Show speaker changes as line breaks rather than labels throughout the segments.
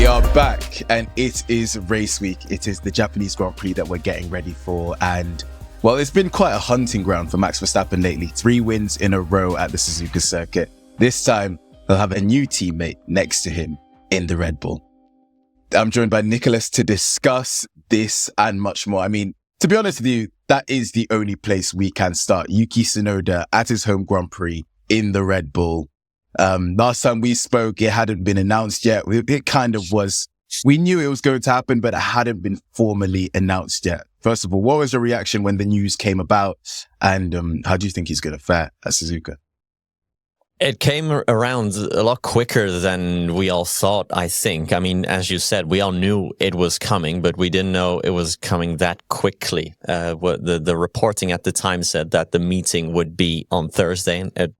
We are back and it is race week. It is the Japanese Grand Prix that we're getting ready for. And well, it's been quite a hunting ground for Max Verstappen lately. 3 wins in a row at the Suzuka circuit. This time, he'll have a new teammate next to him in the Red Bull. I'm joined by Nicholas to discuss this and much more. I mean, to be honest with you, that is the only place we can start. Yuki Tsunoda at his home Grand Prix in the Red Bull. Last time we spoke, it hadn't been announced yet. It kind of was. We knew it was going to happen, but it hadn't been formally announced yet. First of all, what was your reaction when the news came about? And how do you think he's going to fare at Suzuka?
It came around a lot quicker than we all thought, I think. I mean, as you said, we all knew it was coming, but we didn't know it was coming that quickly. The reporting at the time said that the meeting would be on Thursday, and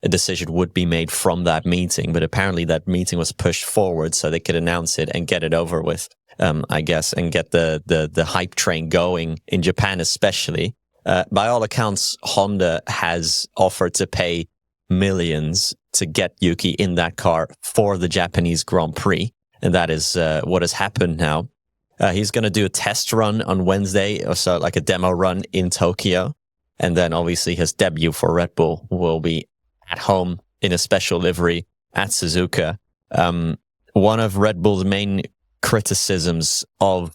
a decision would be made from that meeting, but apparently that meeting was pushed forward so they could announce it and get it over with, I guess, and get the hype train going in Japan especially. By all accounts, Honda has offered to pay millions to get Yuki in that car for the Japanese Grand Prix, and that is what has happened now. He's going to do a test run on Wednesday, or so like a demo run in Tokyo, and then obviously his debut for Red Bull will be at home in a special livery at Suzuka. One of Red Bull's main criticisms of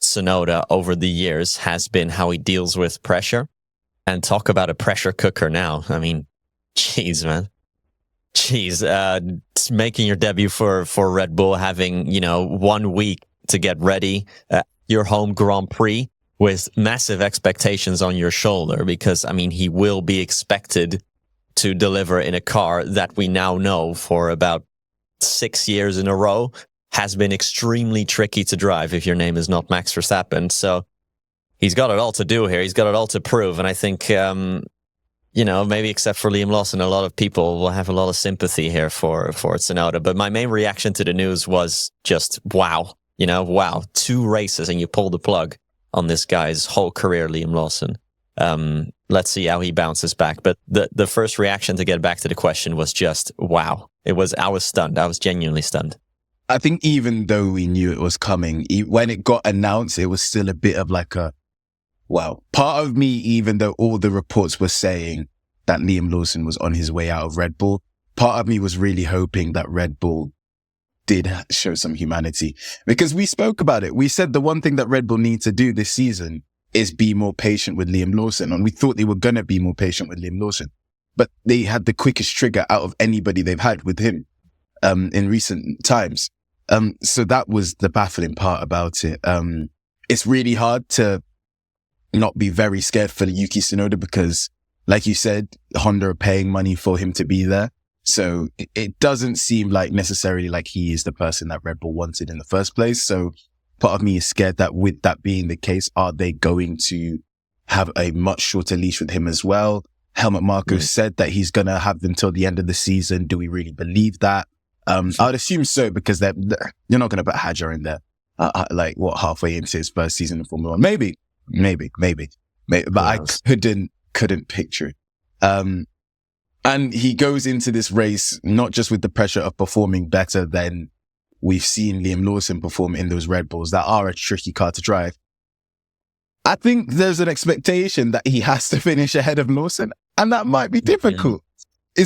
Tsunoda over the years has been how he deals with pressure. And talk about a pressure cooker now. I mean, jeez, man. Jeez, making your debut for Red Bull, having, 1 week to get ready, your home Grand Prix with massive expectations on your shoulder, because, I mean, he will be expected to deliver in a car that we now know for about 6 years in a row has been extremely tricky to drive if your name is not Max Verstappen. So he's got it all to do here. He's got it all to prove. And I think, maybe except for Liam Lawson, a lot of people will have a lot of sympathy here for Tsunoda. But my main reaction to the news was just, wow. Wow. 2 races and you pull the plug on this guy's whole career, Liam Lawson. Let's see how he bounces back. But the first reaction, to get back to the question, was just, wow. I was stunned. I was genuinely stunned.
I think even though we knew it was coming, when it got announced, it was still a bit of like a, wow. Part of me, even though all the reports were saying that Liam Lawson was on his way out of Red Bull, part of me was really hoping that Red Bull did show some humanity. Because we spoke about it. We said the one thing that Red Bull need to do this season is be more patient with Liam Lawson. And we thought they were going to be more patient with Liam Lawson. But they had the quickest trigger out of anybody they've had with him in recent times. So that was the baffling part about it. It's really hard to not be very scared for Yuki Tsunoda because, like you said, Honda are paying money for him to be there. So it doesn't seem like necessarily like he is the person that Red Bull wanted in the first place. So part of me is scared that with that being the case, are they going to have a much shorter leash with him as well? Helmut Marko said that he's going to have them till the end of the season. Do we really believe that? I would assume so, because you're not going to put Hadjar in there, halfway into his first season in Formula One. Maybe. But I couldn't picture it. And he goes into this race, not just with the pressure of performing better than we've seen Liam Lawson perform in those Red Bulls that are a tricky car to drive. I think there's an expectation that he has to finish ahead of Lawson, and that might be difficult. I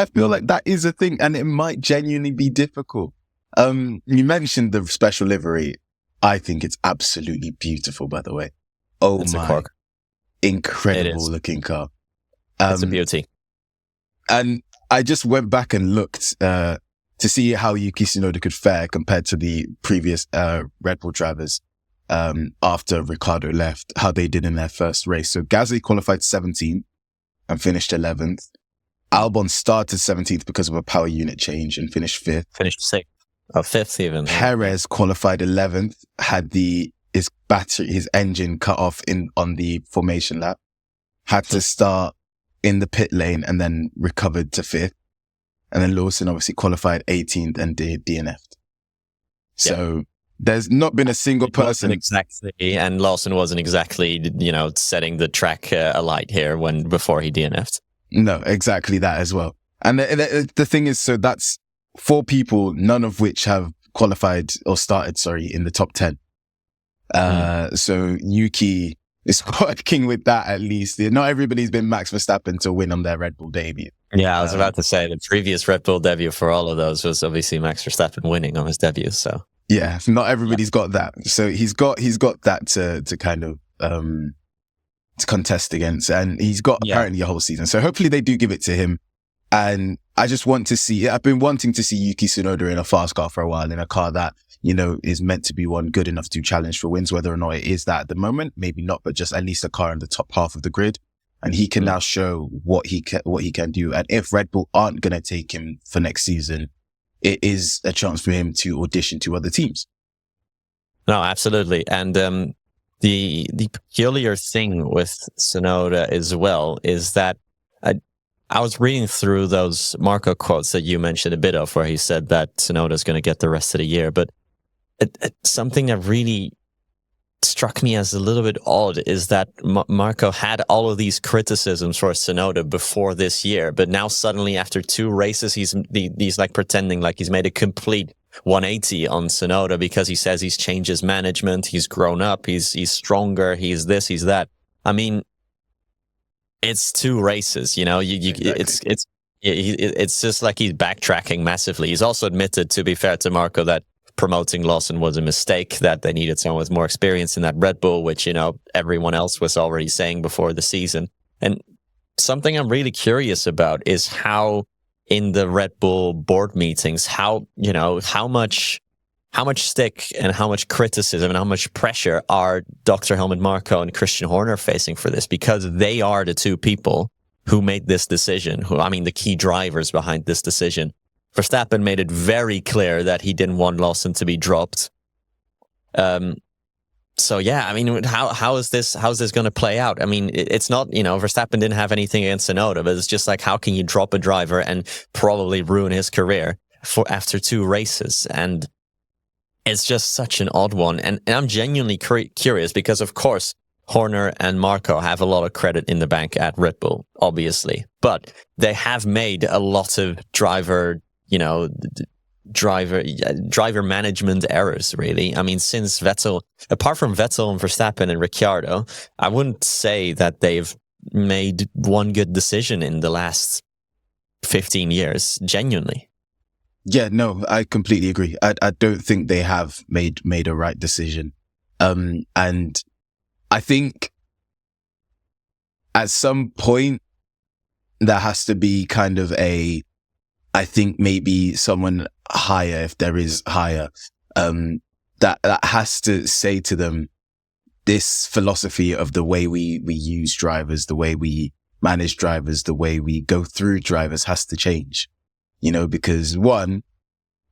feel like that is a thing, and it might genuinely be difficult. You mentioned the special livery. I think it's absolutely beautiful, by the way. Oh it's my, incredible looking car.
It's a beauty.
And I just went back and looked, to see how Yuki Tsunoda could fare compared to the previous, Red Bull drivers, after Ricciardo left, how they did in their first race. So Gasly qualified 17th and finished 11th. Albon started 17th because of a power unit change and finished 5th.
Finished 6th. Or 5th even.
Perez qualified 11th, had his engine cut off on the formation lap, had to start in the pit lane and then recovered to 5th. And then Lawson obviously qualified 18th and DNF'd. So there's not been a single person.
Exactly. And Lawson wasn't exactly, setting the track alight here before he DNF'd.
No, exactly that as well. And the thing is, so that's 4 people, none of which have qualified or started, in the top 10. So Yuki is working with that at least. Not everybody's been Max Verstappen to win on their Red Bull debut.
Yeah, I was about to say the previous Red Bull debut for all of those was obviously Max Verstappen winning on his debut. So
yeah, not everybody's got that. So he's got that to kind of to contest against, and he's got apparently a whole season. So hopefully they do give it to him. And I just want to see. I've been wanting to see Yuki Tsunoda in a fast car for a while, in a car that is meant to be one good enough to challenge for wins. Whether or not it is that at the moment, maybe not, but just at least a car in the top half of the grid. And he can now show what he can do. And if Red Bull aren't going to take him for next season, it is a chance for him to audition to other teams.
No, absolutely. And the peculiar thing with Tsunoda as well is that I was reading through those Marco quotes that you mentioned a bit of, where he said that Tsunoda is going to get the rest of the year. But something that really struck me as a little bit odd is that Marco had all of these criticisms for Tsunoda before this year, but now suddenly after 2 races, he's like pretending like he's made a complete 180 on Tsunoda because he says he's changed his management, he's grown up, he's stronger, he's this, he's that. I mean, it's 2 races, Exactly. It's just like he's backtracking massively. He's also admitted, to be fair to Marco, that promoting Lawson was a mistake, that they needed someone with more experience in that Red Bull, which, everyone else was already saying before the season. And something I'm really curious about is how in the Red Bull board meetings, how much stick and how much criticism and how much pressure are Dr. Helmut Marko and Christian Horner facing for this, because they are the 2 people who made this decision, the key drivers behind this decision. Verstappen made it very clear that he didn't want Lawson to be dropped. So yeah, how is this going to play out? It's not, Verstappen didn't have anything against Tsunoda, but it's just like, how can you drop a driver and probably ruin his career after 2 races? And it's just such an odd one. And I'm genuinely curious because, of course, Horner and Marko have a lot of credit in the bank at Red Bull, obviously, but they have made a lot of driver management errors, really. Since Vettel, apart from Vettel and Verstappen and Ricciardo, I wouldn't say that they've made one good decision in the last 15 years, genuinely.
Yeah, no, I completely agree. I don't think they have made a right decision. And I think at some point there has to be kind of I think maybe someone higher, if there is higher, that has to say to them, this philosophy of the way we use drivers, the way we manage drivers, the way we go through drivers has to change. Because one,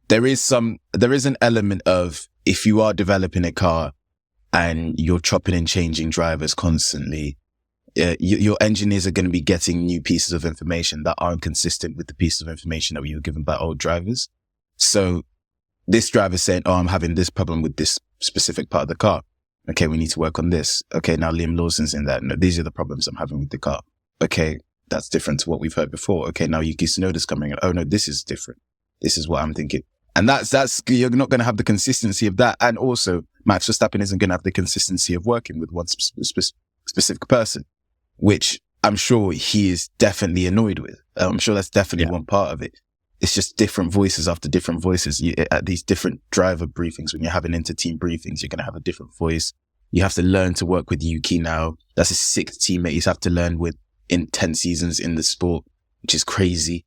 there is an element of, if you are developing a car and you're chopping and changing drivers constantly, your engineers are going to be getting new pieces of information that aren't consistent with the pieces of information that we were given by old drivers. So this driver's saying, I'm having this problem with this specific part of the car. Okay, we need to work on this. Okay, now Liam Lawson's in that. No, these are the problems I'm having with the car. Okay, that's different to what we've heard before. Okay, now Yuki Tsunoda's coming in. Oh no, this is different. This is what I'm thinking. And that's, you're not going to have the consistency of that. And also, Max Verstappen isn't going to have the consistency of working with one specific person, which I'm sure he is definitely annoyed with. I'm sure that's definitely one part of it. It's just different voices after different voices. At these different driver briefings, when you're having inter-team briefings, you're going to have a different voice. You have to learn to work with Yuki now. That's his 6th teammate he's have to learn with in 10 seasons in the sport, which is crazy.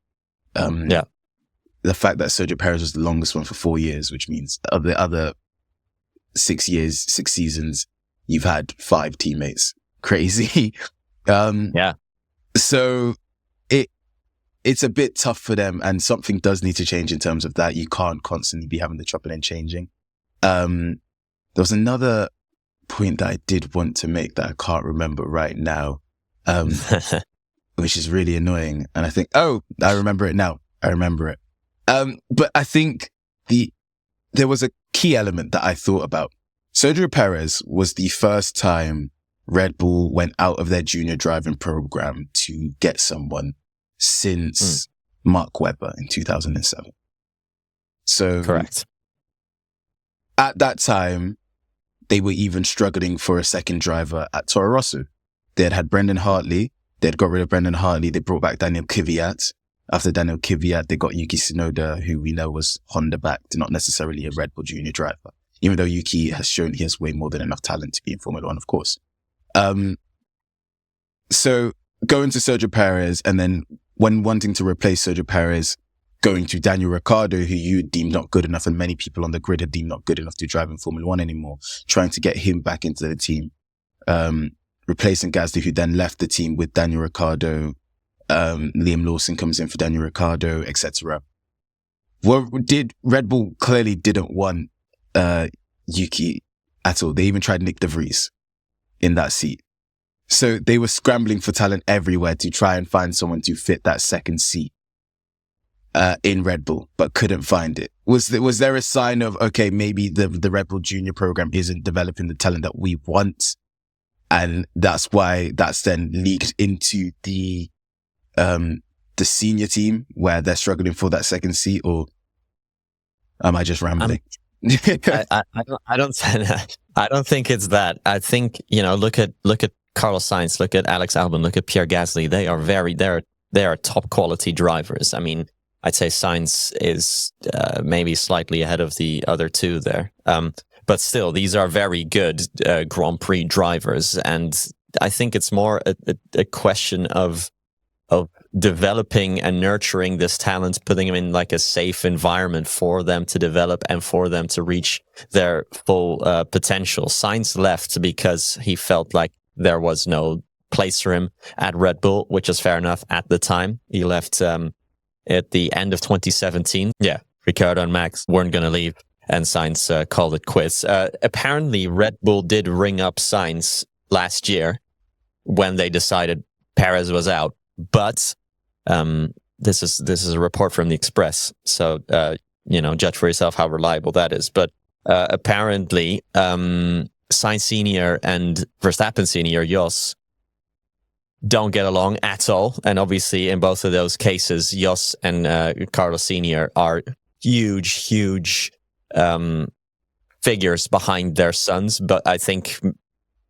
The fact that Sergio Perez was the longest one for 4 years, which means of the other 6 seasons, you've had 5 teammates. Crazy. So it's a bit tough for them, and something does need to change in terms of that. You can't constantly be having the chopping and changing. There was another point that I did want to make that I can't remember right now, which is really annoying. And I think, I remember it now. I remember it. But I think there was a key element that I thought about. Sergio Perez was the first time Red Bull went out of their junior driving program to get someone since Mark Webber in 2007. So
Correct.
at that time, they were even struggling for a second driver at Toro Rosso. They had Brendan Hartley. They had got rid of Brendan Hartley. They brought back Daniel Kvyat. After Daniel Kvyat, they got Yuki Tsunoda, who we know was Honda backed, not necessarily a Red Bull junior driver. Even though Yuki has shown he has way more than enough talent to be in Formula One, of course. So going to Sergio Perez, and then when wanting to replace Sergio Perez, going to Daniel Ricciardo, who you deemed not good enough, and many people on the grid had deemed not good enough to drive in Formula One anymore, trying to get him back into the team. Replacing Gasly, who then left the team with Daniel Ricciardo. Liam Lawson comes in for Daniel Ricciardo, etc. Red Bull clearly didn't want Yuki at all. They even tried Nick de Vries in that seat. So they were scrambling for talent everywhere to try and find someone to fit that second seat in Red Bull, but couldn't find it. Was there a sign of, okay, maybe the Red Bull Junior program isn't developing the talent that we want, and that's why that's then leaked into the senior team where they're struggling for that second seat? Or am I just rambling?
I don't think it's that. I think, look at Carlos Sainz, look at Alex Albon, look at Pierre Gasly. They are top quality drivers. I mean, I'd say Sainz is maybe slightly ahead of the other two there. But still, these are very good Grand Prix drivers. And I think it's more a question of developing and nurturing this talent, putting them in like a safe environment for them to develop and for them to reach their full potential. Sainz left because he felt like there was no place for him at Red Bull, which is fair enough at the time. He left at the end of 2017. Yeah, Ricciardo and Max weren't going to leave, and Sainz called it quits. Apparently, Red Bull did ring up Sainz last year when they decided Perez was out. But this is a report from the Express, so judge for yourself how reliable that is. But apparently, Sainz Senior and Verstappen Senior, Jos, don't get along at all. And obviously, in both of those cases, Jos and Carlos Senior are huge figures behind their sons. But I think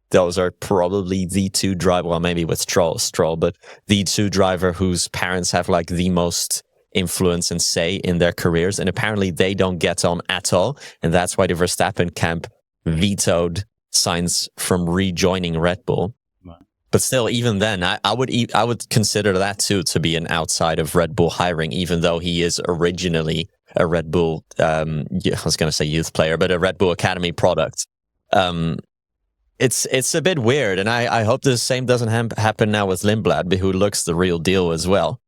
those are probably the two driver, well, maybe with Stroll, but the two driver whose parents have like the most influence and say in their careers. And apparently they don't get on at all. And that's why the Verstappen camp vetoed Sainz from rejoining Red Bull. Right. But still, even then, I would consider that too to be an outside of Red Bull hiring, even though he is originally a Red Bull, I was going to say youth player, but a Red Bull Academy product. It's a bit weird, and I hope the same doesn't happen now with Lindblad, who looks the real deal as well.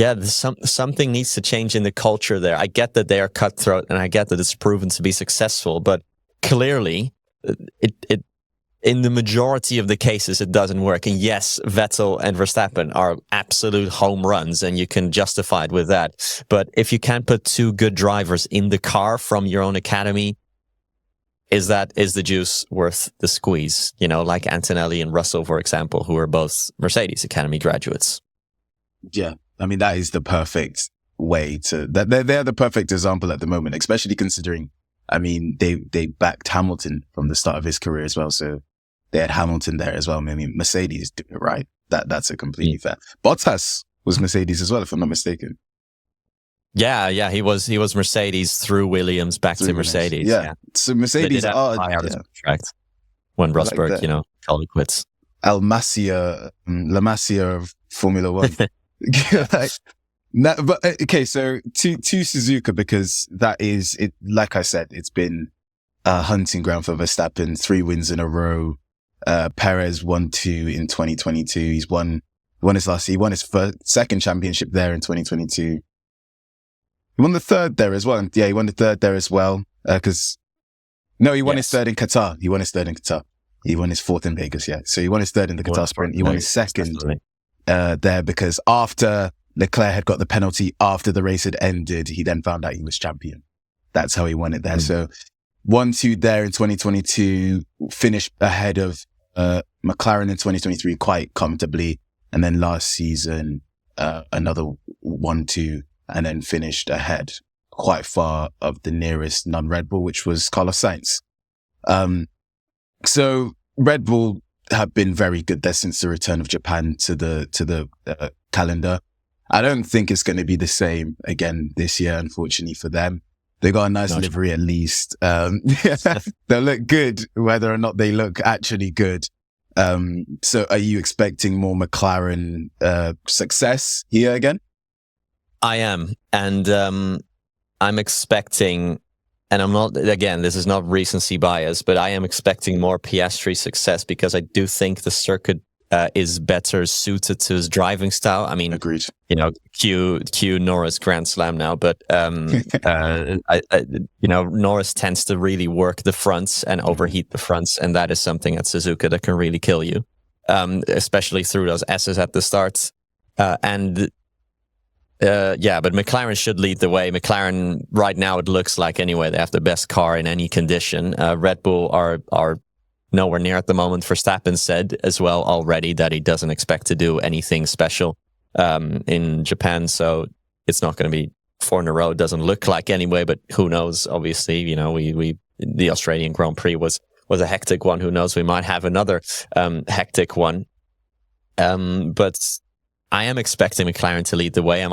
Something needs to change in the culture there. I get that they are cutthroat, and I get that it's proven to be successful, but clearly, it in the majority of the cases it doesn't work. And yes, Vettel and Verstappen are absolute home runs, and you can justify it with that. But if you can't put two good drivers in the car from your own academy, is the juice worth the squeeze? Like Antonelli and Russell, for example, who are both Mercedes Academy graduates.
Yeah, I mean, that is the perfect way to... They're the perfect example at the moment, especially considering, I mean, they backed Hamilton from the start of his career as well, so they had Hamilton there as well. I mean, Mercedes did it right. That's a completely fair. Bottas was Mercedes as well, if I'm not mistaken.
Yeah, he was Mercedes through Williams back to Mercedes.
Yeah. So Mercedes are
contract when Rosberg, called it quits.
La Masia of Formula One. Okay, so to Suzuka, because that is it. Like I said, it's been a hunting ground for Verstappen. 3 wins in a row. Perez won 2 in 2022. He won his second championship there in 2022. He won the third there as well. Yeah, he won the third there as well. He won his third in Qatar. He won his fourth in Vegas, yeah. So he won his third in the Qatar sprint. He won his second there because after Leclerc had got the penalty, after the race had ended, he then found out he was champion. That's how he won it there. So 1-2 there in 2022, finished ahead of McLaren in 2023 quite comfortably. And then last season, another 1-2 and then finished ahead quite far of the nearest non-Red Bull, which was Carlos Sainz. So Red Bull have been very good there since the return of Japan to the calendar. I don't think it's going to be the same again this year, unfortunately for them. They got a nice livery at least. They'll look good whether or not they look actually good. So are you expecting more McLaren success here again?
I am. And I'm expecting, and I'm not, again, this is not recency bias, but I am expecting more Piastri success because I do think the circuit is better suited to his driving style. I mean,
agreed.
Cue Norris Grand Slam now, but Norris tends to really work the fronts and overheat the fronts, and that is something at Suzuka that can really kill you, especially through those S's at the start. But McLaren should lead the way. McLaren right now, it looks like anyway, they have the best car in any condition. Red Bull are nowhere near at the moment. Verstappen said as well already that he doesn't expect to do anything special in Japan, so it's not going to be 4 in a row. It doesn't look like anyway, but who knows? Obviously, the Australian Grand Prix was a hectic one. Who knows? We might have another hectic one. But I am expecting McLaren to lead the way. I'm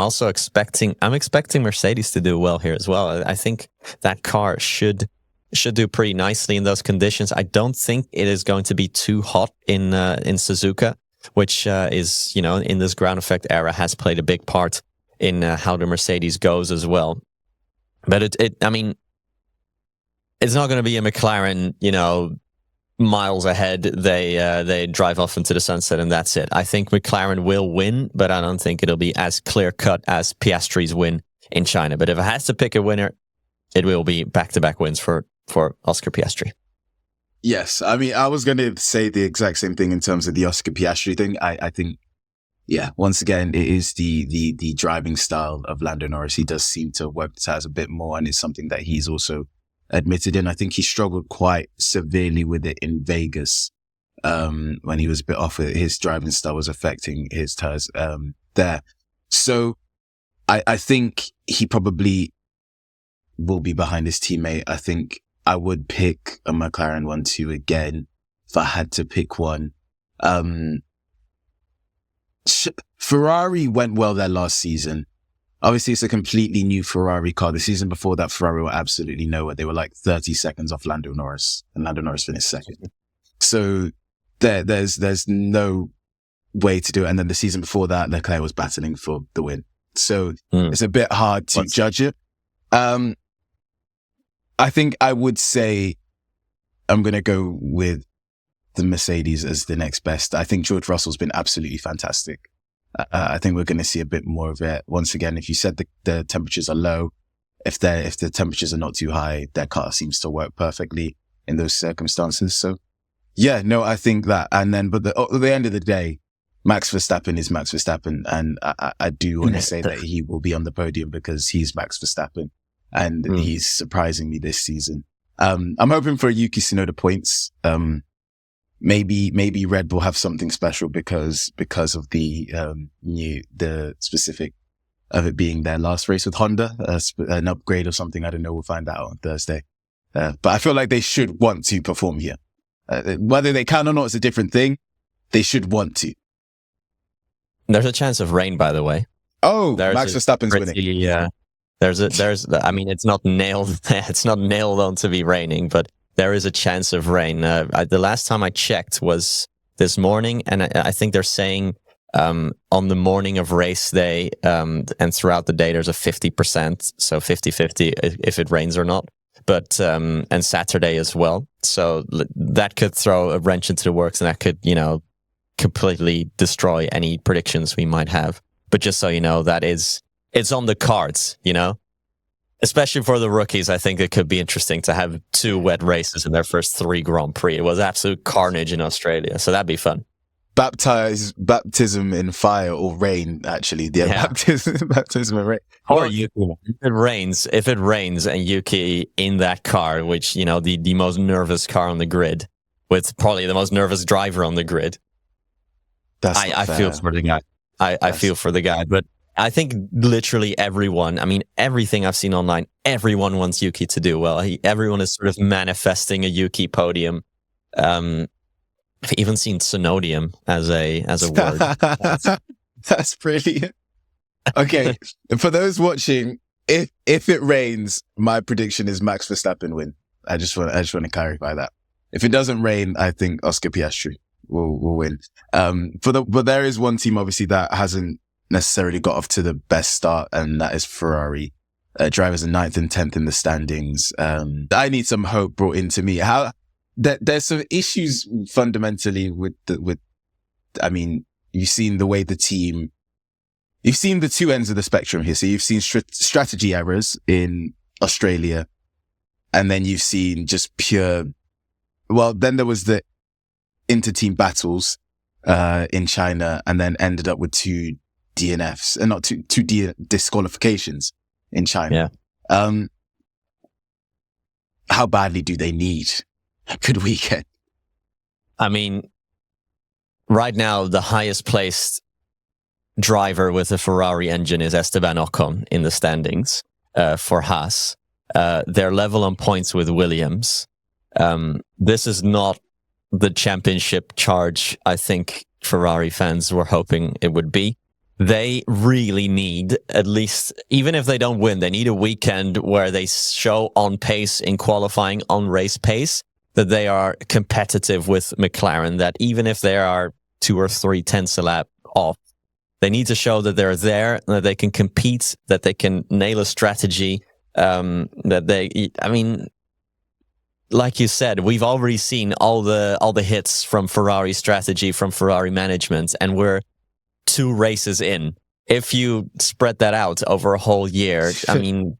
expecting Mercedes to do well here as well. I think that car should do pretty nicely in those conditions. I don't think it is going to be too hot in Suzuka, which is, in this ground effect era has played a big part in how the Mercedes goes as well. But it's not going to be a McLaren, miles ahead. They drive off into the sunset and that's it. I think McLaren will win, but I don't think it'll be as clear cut as Piastri's win in China. But if it has to pick a winner, it will be back-to-back wins for Oscar Piastri.
Yes. I mean, I was going to say the exact same thing in terms of the Oscar Piastri thing. I think, once again, it is the driving style of Lando Norris. He does seem to work the tires a bit more, and it's something that he's also admitted in. I think he struggled quite severely with it in Vegas when he was a bit off. His driving style was affecting his tires there. So I think he probably will be behind his teammate. I think I would pick a McLaren 1-2 again if I had to pick one. Ferrari went well there last season. Obviously, it's a completely new Ferrari car. The season before that, Ferrari were absolutely nowhere. They were like 30 seconds off Lando Norris, and Lando Norris finished second. So there's no way to do it. And then the season before that, Leclerc was battling for the win. So it's a bit hard to judge it. I think I would say I'm going to go with the Mercedes as the next best. I think George Russell's been absolutely fantastic. I think we're going to see a bit more of it. Once again, if you said the temperatures are low, if the temperatures are not too high, their car seems to work perfectly in those circumstances. So I think that. And then, but at the end of the day, Max Verstappen is Max Verstappen. And I do want to say that he will be on the podium because he's Max Verstappen. And he's surprising me this season. I'm hoping for a Yuki Tsunoda points. Maybe Red Bull have something special because of the specific of it being their last race with Honda, an upgrade or something. I don't know. We'll find out on Thursday. But I feel like they should want to perform here. Whether they can or not is a different thing. They should want to.
There's a chance of rain, by the way.
Oh, Max Verstappen's winning.
Yeah. It's not nailed. It's not nailed on to be raining, but there is a chance of rain. The last time I checked was this morning, and I think they're saying on the morning of race day and throughout the day there's a 50%, so 50-50 if it rains or not. But and Saturday as well, so that could throw a wrench into the works, and that could completely destroy any predictions we might have. But just so you know, it's on the cards, Especially for the rookies, I think it could be interesting to have 2 wet races in their first 3 Grand Prix. It was absolute carnage in Australia, so that'd be fun. Baptism
in fire or rain, actually. Yeah. Baptism in rain.
Or Yuki. If it rains and Yuki in that car, which, the most nervous car on the grid, with probably the most nervous driver on the grid. I feel for the guy. I feel for the guy, but I think literally everyone, I mean, everything I've seen online, everyone wants Yuki to do well. Everyone is sort of manifesting a Yuki podium. I've even seen Tsunodium as a word.
That's brilliant. Okay, for those watching, if it rains, my prediction is Max Verstappen win. I just want to clarify that. If it doesn't rain, I think Oscar Piastri will win. But there is one team obviously that hasn't necessarily got off to the best start, and that is Ferrari. Drivers are 9th and 10th in the standings. I need some hope brought into me. There's some issues fundamentally I mean, you've seen the way you've seen the two ends of the spectrum here. So you've seen strategy errors in Australia, and then you've seen just then there was the inter-team battles, in China, and then ended up with two DNFs, and not two disqualifications in China. Yeah. How badly do they need a good weekend?
I mean, right now, the highest placed driver with a Ferrari engine is Esteban Ocon in the standings for Haas. They're level on points with Williams. This is not the championship charge I think Ferrari fans were hoping it would be. They really need, at least, even if they don't win, they need a weekend where they show on pace in qualifying, on race pace, that they are competitive with McLaren, that even if they are 2 or 3 tenths a lap off, they need to show that they're there, that they can compete, that they can nail a strategy, like you said, we've already seen all the hits from Ferrari strategy, from Ferrari management, and we're 2 races in. If you spread that out over a whole year, I mean,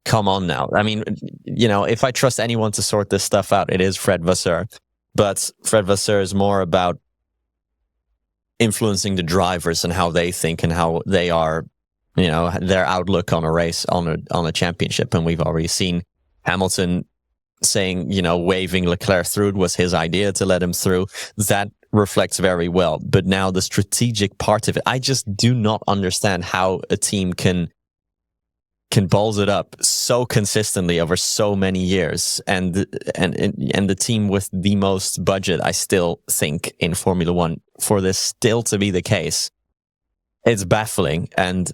come on now. I mean, if I trust anyone to sort this stuff out, it is Fred Vasseur. But Fred Vasseur is more about influencing the drivers and how they think and how they are, their outlook on a race, on a championship. And we've already seen Hamilton saying, waving Leclerc through, it was his idea to let him through. That reflects very well. But now the strategic part of it, I just do not understand how a team can balls it up so consistently over so many years, and the team with the most budget, I still think, in Formula One, for this still to be the case, it's baffling. And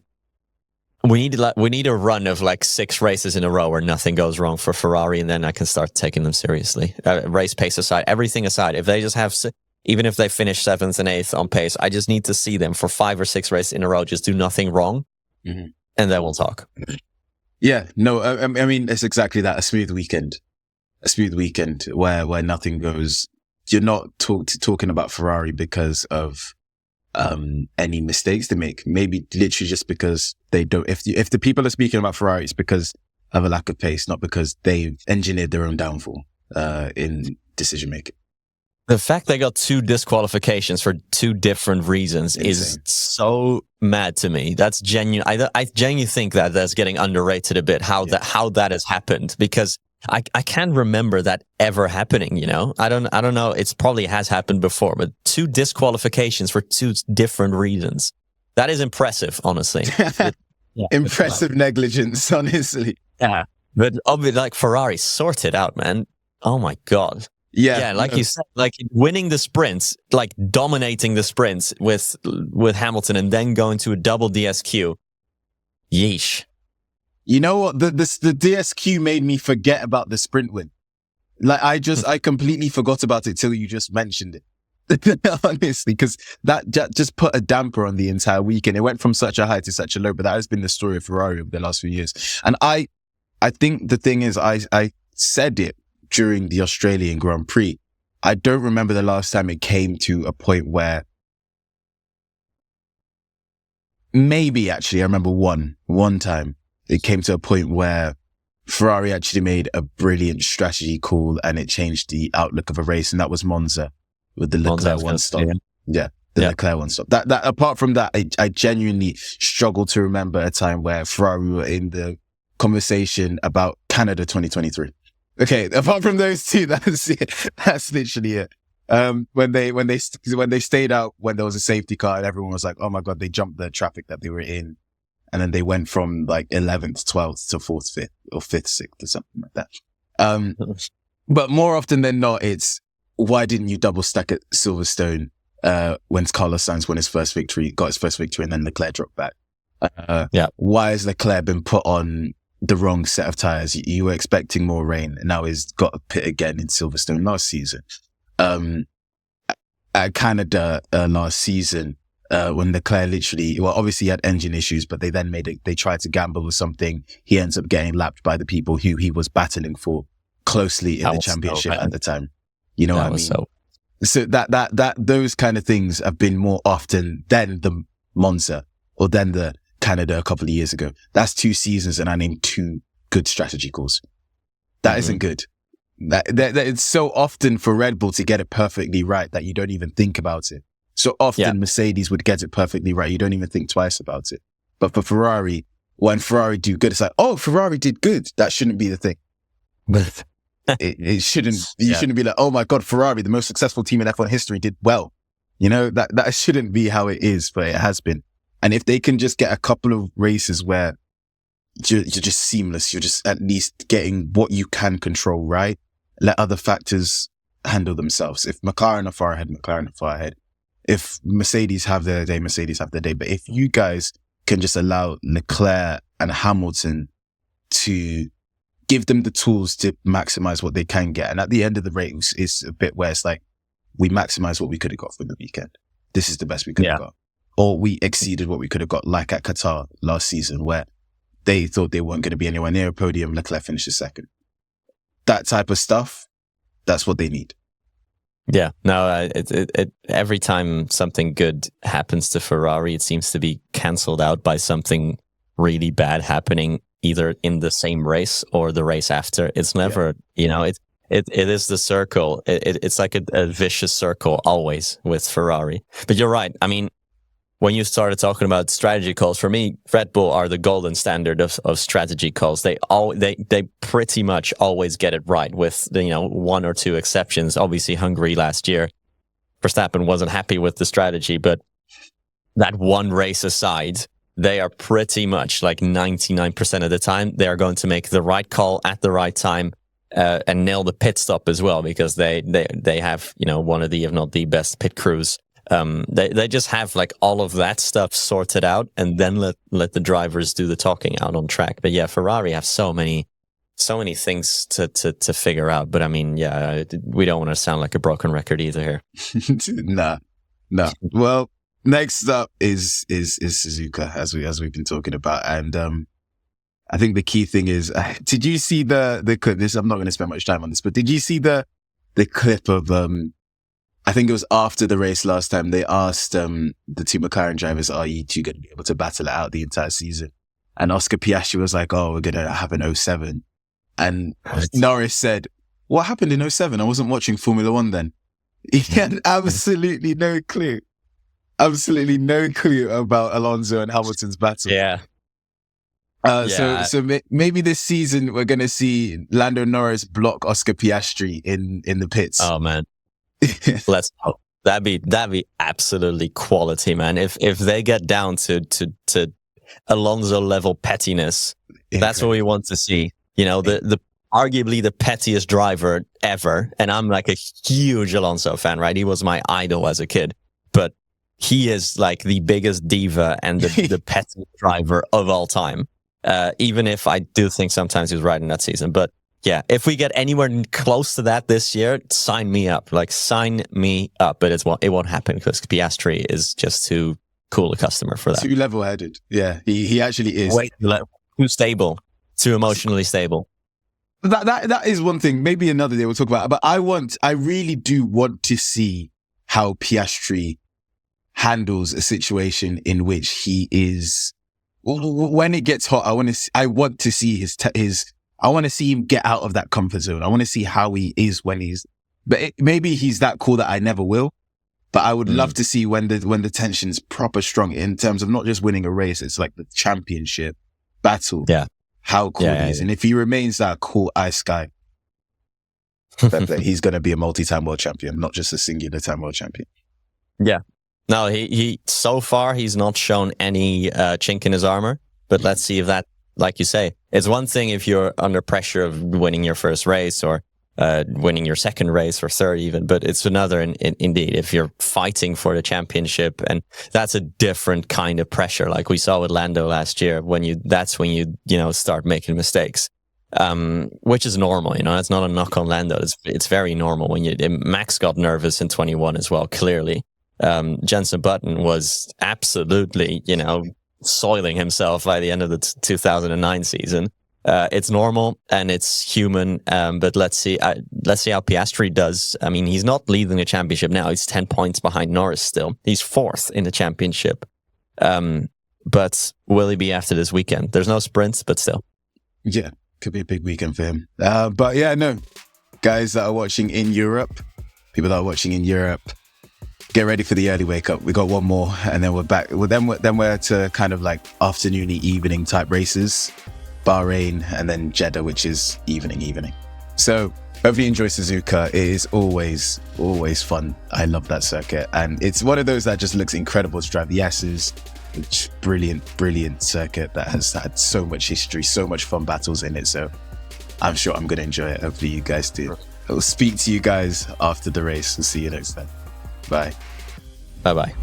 we need a run of like 6 races in a row where nothing goes wrong for Ferrari, and then I can start taking them seriously. Race pace aside, everything aside, if they just have, even if they finish 7th and 8th on pace, I just need to see them for 5 or 6 races in a row just do nothing wrong, and then we'll talk.
Yeah, no, I mean, it's exactly that. A smooth weekend where nothing goes. You're not talking about Ferrari because of any mistakes they make. Maybe literally just because they don't. If the people are speaking about Ferrari, it's because of a lack of pace, not because they've engineered their own downfall in decision making.
The fact they got 2 disqualifications for 2 different reasons is so mad to me. That's genuine. I genuinely think that that's getting underrated a bit, how that has happened, because I can't remember that ever happening, I don't know. It's probably has happened before, but 2 disqualifications for 2 different reasons. That is impressive, honestly.
Impressive negligence, honestly.
Yeah. But obviously, like, Ferrari, sort it out, man. Oh my God. Yeah, like you said, like winning the sprints, like dominating the sprints with Hamilton, and then going to a double DSQ. Yeesh.
You know what? The DSQ made me forget about the sprint win. Like I completely forgot about it till you just mentioned it. Honestly, because that just put a damper on the entire weekend. It went from such a high to such a low, but that has been the story of Ferrari over the last few years. And I think the thing is, I said it during the Australian Grand Prix. I don't remember the last time it came to a point where, maybe actually I remember one time it came to a point where Ferrari actually made a brilliant strategy call and it changed the outlook of a race, and that was Monza with the Leclerc one stop. Leclerc one stop. That apart from that, I genuinely struggle to remember a time where Ferrari were in the conversation about Canada 2023. Okay, apart from those 2, that's it. That's literally it. When they stayed out when there was a safety car and everyone was like, "Oh my God, they jumped the traffic that they were in." And then they went from like 11th, 12th to 4th, 5th, or 5th, 6th, or something like that. But more often than not, it's why didn't you double stack at Silverstone when Carlos Sainz got his first victory, and then Leclerc dropped back? Why has Leclerc been put on the wrong set of tires? You were expecting more rain, and now he's got a pit again in Silverstone last season. At Canada last season, when Leclerc obviously he had engine issues, but they tried to gamble with something. He ends up getting lapped by the people who he was battling for closely in the championship at the time. You know what I mean? So that those kind of things have been more often than the Monza or than the Canada a couple of years ago. That's 2 seasons, and I named 2 good strategy calls. That isn't good. That it's so often for Red Bull to get it perfectly right that you don't even think about it. So often Mercedes would get it perfectly right. You don't even think twice about it. But for Ferrari, when Ferrari do good, it's like, oh, Ferrari did good. That shouldn't be the thing. But it shouldn't. You shouldn't be like, oh my God, Ferrari, the most successful team in F1 history, did well. You know, that shouldn't be how it is, but it has been. And if they can just get a couple of races where you're just seamless, you're just at least getting what you can control right, let other factors handle themselves. If McLaren are far ahead, McLaren are far ahead. If Mercedes have their day, Mercedes have their day. But if you guys can just allow Leclerc and Hamilton to give them the tools to maximize what they can get. And at the end of the race, it's a bit where it's like, we maximize what we could have got for the weekend. This is the best we could have got. Or we exceeded what we could have got, like at Qatar last season, where they thought they weren't going to be anywhere near a podium. Leclerc finished second. That type of stuff, that's what they need.
Yeah, no, every time something good happens to Ferrari, it seems to be cancelled out by something really bad happening either in the same race or the race after. It's never, it is the circle. It's like a vicious circle always with Ferrari. But you're right. I mean, when you started talking about strategy calls, for me, Red Bull are the golden standard of strategy calls. They pretty much always get it right, with 1 or 2 exceptions. Obviously, Hungary last year, Verstappen wasn't happy with the strategy, but that one race aside, they are pretty much like 99% of the time they are going to make the right call at the right time and nail the pit stop as well, because they have one of the, if not the best pit crews. They just have like all of that stuff sorted out, and then let the drivers do the talking out on track. But yeah, Ferrari have so many things to figure out. But I mean, we don't want to sound like a broken record either here.
Nah. Well, next up is Suzuka, as we've been talking about, and I think the key thing is, did you see the clip? I'm not going to spend much time on this, but did you see the clip of I think it was after the race last time, they asked the 2 McLaren drivers, are you 2 going to be able to battle it out the entire season? And Oscar Piastri was like, oh, we're going to have an 07. And Norris said, what happened in 07? I wasn't watching Formula 1 then. He had absolutely no clue. Absolutely no clue about Alonso and Hamilton's battle.
Yeah.
So maybe this season we're going to see Lando Norris block Oscar Piastri in the pits.
Oh, man. Let's hope. That'd be absolutely quality, man. If they get down to Alonso level pettiness, that's what we want to see. The arguably the pettiest driver ever, and I'm like a huge Alonso fan, right? He was my idol as a kid, but he is like the biggest diva and the pettiest driver of all time. Even if I do think sometimes he was right in that season, but. Yeah, if we get anywhere close to that this year, sign me up. Like, sign me up. But it won't happen because Piastri is just too cool a customer for that.
Too level-headed. Yeah, he actually is.
Too stable. Too emotionally stable.
That is one thing. Maybe another day we'll talk about it. But I really do want to see how Piastri handles a situation in which he is, when it gets hot, I want to see I want to see him get out of that comfort zone. I want to see how he is when maybe he's that cool that I never will, but I would love to see when the tension's proper strong in terms of not just winning a race. It's like the championship battle.
Yeah.
How cool he is. And if he remains that cool ice guy, he's going to be a multi-time world champion, not just a singular time world champion.
Yeah. No, he so far, he's not shown any chink in his armor. But let's see if that, like you say, it's one thing if you're under pressure of winning your first race or winning your second race or third even, but it's another indeed if you're fighting for the championship, and that's a different kind of pressure. Like we saw with Lando last year, that's when you start making mistakes, which is normal. It's not a knock on Lando. It's very normal when Max got nervous in 21 as well. Clearly, Jenson Button was absolutely soiling himself by the end of the 2009 season. It's normal and it's human, but let's see how Piastri does. I mean, he's not leading the championship now. He's 10 points behind Norris still. He's 4th in the championship. But will he be after this weekend? There's no sprints, but still.
Yeah, could be a big weekend for him. But yeah, no. Guys that are watching in Europe, people that are watching in Europe, get ready for the early wake up. We got one more and then we're back. Well, then we're to kind of like afternoony, evening type races. Bahrain and then Jeddah, which is evening. So hopefully you enjoy Suzuka. It is always fun. I love that circuit, and it's one of those that just looks incredible to drive. The S's, which brilliant circuit that has had so much history, so much fun battles in it. So I'm sure I'm going to enjoy it. Hopefully you guys do. I will speak to you guys after the race. We'll see you next time. Bye.
Bye.